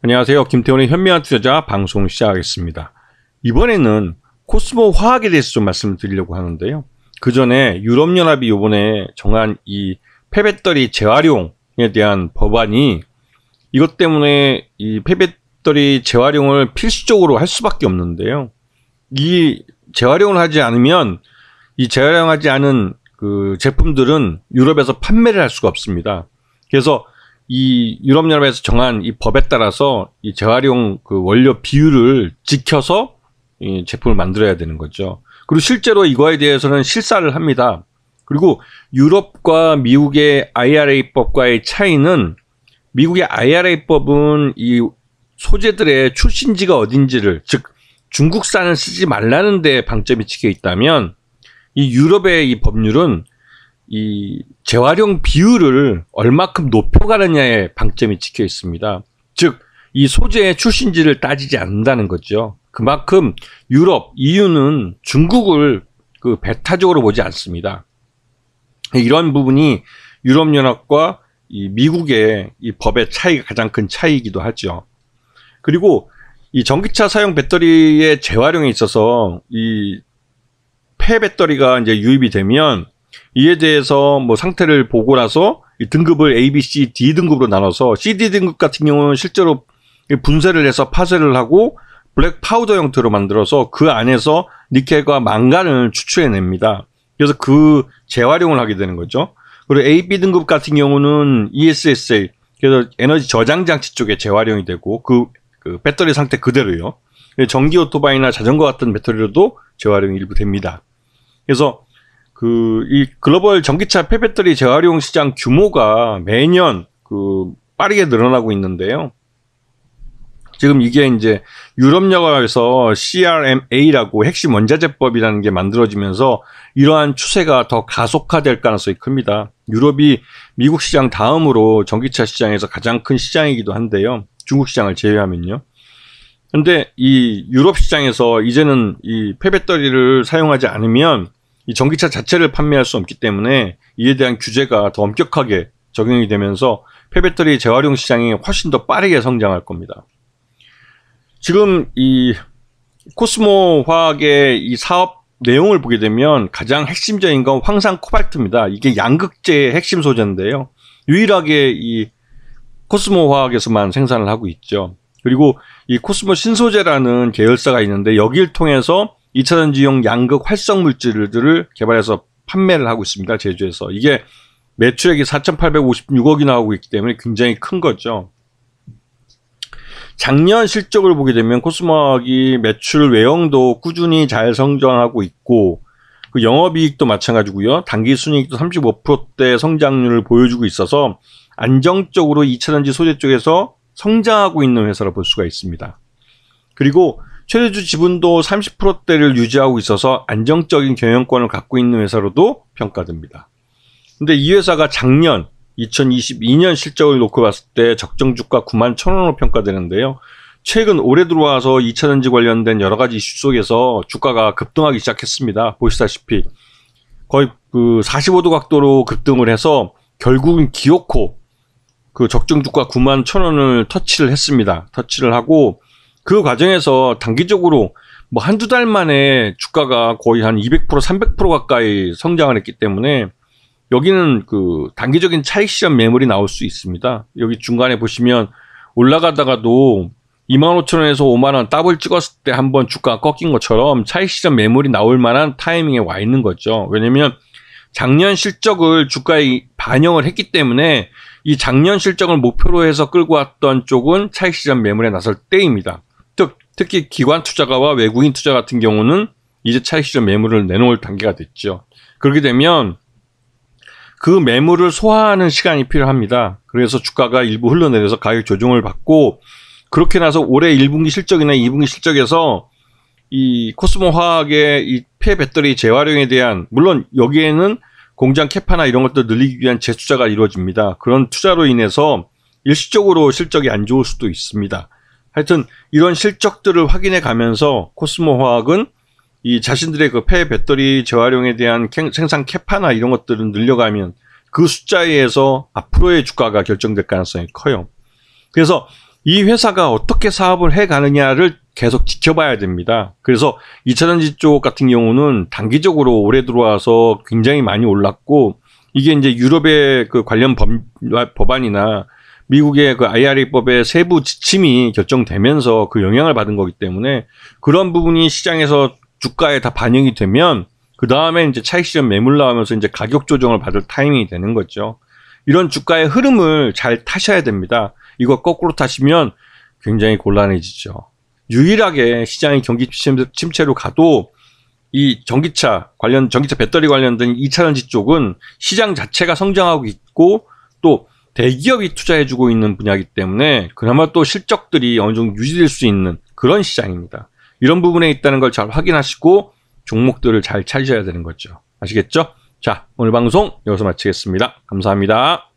안녕하세요. 김태훈의 현명한 투자자 방송 시작하겠습니다. 이번에는 코스모 화학에 대해서 좀 말씀을 드리려고 하는데요. 그 전에 유럽연합이 이번에 정한 이 폐배터리 재활용에 대한 법안이 이것 때문에 이 폐배터리 재활용을 필수적으로 할 수밖에 없는데요. 이 재활용을 하지 않으면 이 재활용하지 않은 그 제품들은 유럽에서 판매를 할 수가 없습니다. 그래서 이 유럽연합에서 정한 이 법에 따라서 이 재활용 그 원료 비율을 지켜서 이 제품을 만들어야 되는 거죠. 그리고 실제로 이거에 대해서는 실사를 합니다. 그리고 유럽과 미국의 IRA법과의 차이는 미국의 IRA법은 이 소재들의 출신지가 어딘지를, 즉 중국산을 쓰지 말라는 데 방점이 찍혀 있다면 이 유럽의 이 법률은 이 재활용 비율을 얼마큼 높여가느냐에 방점이 찍혀 있습니다. 즉, 이 소재의 출신지를 따지지 않는다는 거죠. 그만큼 유럽, EU는 중국을 그 배타적으로 보지 않습니다. 이런 부분이 유럽연합과 이 미국의 이 법의 차이가 가장 큰 차이이기도 하죠. 그리고 이 전기차 사용 배터리의 재활용에 있어서 이 폐배터리가 이제 유입이 되면 이에 대해서 뭐 상태를 보고 나서 이 등급을 A, B, C, D 등급으로 나눠서 CD 등급 같은 경우는 실제로 분쇄를 해서 파쇄를 하고 블랙 파우더 형태로 만들어서 그 안에서 니켈과 망간을 추출해냅니다. 그래서 그 재활용을 하게 되는 거죠. 그리고 A, B 등급 같은 경우는 ESSA, 그래서 에너지 저장 장치 쪽에 재활용이 되고 그 배터리 상태 그대로요. 전기 오토바이나 자전거 같은 배터리로도 재활용이 일부 됩니다. 그래서 이 글로벌 전기차 폐배터리 재활용 시장 규모가 매년 빠르게 늘어나고 있는데요. 지금 이게 이제 유럽연합에서 CRMA라고 핵심 원자재법이라는 게 만들어지면서 이러한 추세가 더 가속화될 가능성이 큽니다. 유럽이 미국 시장 다음으로 전기차 시장에서 가장 큰 시장이기도 한데요. 중국 시장을 제외하면요. 근데 이 유럽 시장에서 이제는 이 폐배터리를 사용하지 않으면 이 전기차 자체를 판매할 수 없기 때문에 이에 대한 규제가 더 엄격하게 적용이 되면서 폐배터리 재활용 시장이 훨씬 더 빠르게 성장할 겁니다. 지금 이 코스모 화학의 이 사업 내용을 보게 되면 가장 핵심적인 건 황산 코발트입니다. 이게 양극재의 핵심 소재인데요. 유일하게 이 코스모 화학에서만 생산을 하고 있죠. 그리고 이 코스모 신소재라는 계열사가 있는데 여기를 통해서 2차전지용 양극 활성 물질들을 개발해서 판매를 하고 있습니다. 제주에서. 이게 매출액이 4,856억이 나오고 있기 때문에 굉장히 큰 거죠. 작년 실적을 보게 되면 코스모화학이 매출 외형도 꾸준히 잘 성장하고 있고 그 영업이익도 마찬가지고요. 당기순이익도 35%대 성장률을 보여주고 있어서 안정적으로 2차전지 소재 쪽에서 성장하고 있는 회사로 볼 수가 있습니다. 그리고 최대주 지분도 30%대를 유지하고 있어서 안정적인 경영권을 갖고 있는 회사로도 평가됩니다. 근데 이 회사가 작년 2022년 실적을 놓고 봤을 때 적정 주가 91,000원으로 평가되는데요. 최근 올해 들어와서 2차전지 관련된 여러 가지 이슈 속에서 주가가 급등하기 시작했습니다. 보시다시피 거의 그 45도 각도로 급등을 해서 결국은 기어코 그 적정 주가 91,000원을 터치를 했습니다. 터치를 하고 그 과정에서 단기적으로 뭐 한두 달 만에 주가가 거의 한 200%, 300% 가까이 성장을 했기 때문에 여기는 그 단기적인 차익 실현 매물이 나올 수 있습니다. 여기 중간에 보시면 올라가다가도 25,000원에서 5만원 더블 찍었을 때 한번 주가가 꺾인 것처럼 차익 실현 매물이 나올 만한 타이밍에 와 있는 거죠. 왜냐면 작년 실적을 주가에 반영을 했기 때문에 이 작년 실적을 목표로 해서 끌고 왔던 쪽은 차익 실현 매물에 나설 때입니다. 특히 기관 투자가와 외국인 투자 같은 경우는 이제 차익 실현 매물을 내놓을 단계가 됐죠. 그렇게 되면 그 매물을 소화하는 시간이 필요합니다. 그래서 주가가 일부 흘러내려서 가격 조정을 받고 그렇게 나서 올해 1분기 실적이나 2분기 실적에서 이 코스모 화학의 이 폐배터리 재활용에 대한, 물론 여기에는 공장 캐파나 이런 것들 늘리기 위한 재투자가 이루어집니다. 그런 투자로 인해서 일시적으로 실적이 안 좋을 수도 있습니다. 하여튼 이런 실적들을 확인해 가면서 코스모 화학은 이 자신들의 그 폐배터리 재활용에 대한 생산 캐파나 이런 것들을 늘려가면 그 숫자에 의해서 앞으로의 주가가 결정될 가능성이 커요. 그래서 이 회사가 어떻게 사업을 해 가느냐를 계속 지켜봐야 됩니다. 그래서 2차전지 쪽 같은 경우는 단기적으로 올해 들어와서 굉장히 많이 올랐고, 이게 이제 유럽의 그 관련 법안이나 미국의 그 IRA법의 세부 지침이 결정되면서 그 영향을 받은 거기 때문에, 그런 부분이 시장에서 주가에 다 반영이 되면 그 다음에 이제 차익 실현 매물 나오면서 이제 가격 조정을 받을 타이밍이 되는 거죠. 이런 주가의 흐름을 잘 타셔야 됩니다. 이거 거꾸로 타시면 굉장히 곤란해지죠. 유일하게 시장이 경기 침체로 가도 이 전기차 배터리 관련된 2차전지 쪽은 시장 자체가 성장하고 있고 또 대기업이 투자해주고 있는 분야이기 때문에 그나마 또 실적들이 어느 정도 유지될 수 있는 그런 시장입니다. 이런 부분에 있다는 걸 잘 확인하시고 종목들을 잘 찾으셔야 되는 거죠. 아시겠죠? 자, 오늘 방송 여기서 마치겠습니다. 감사합니다.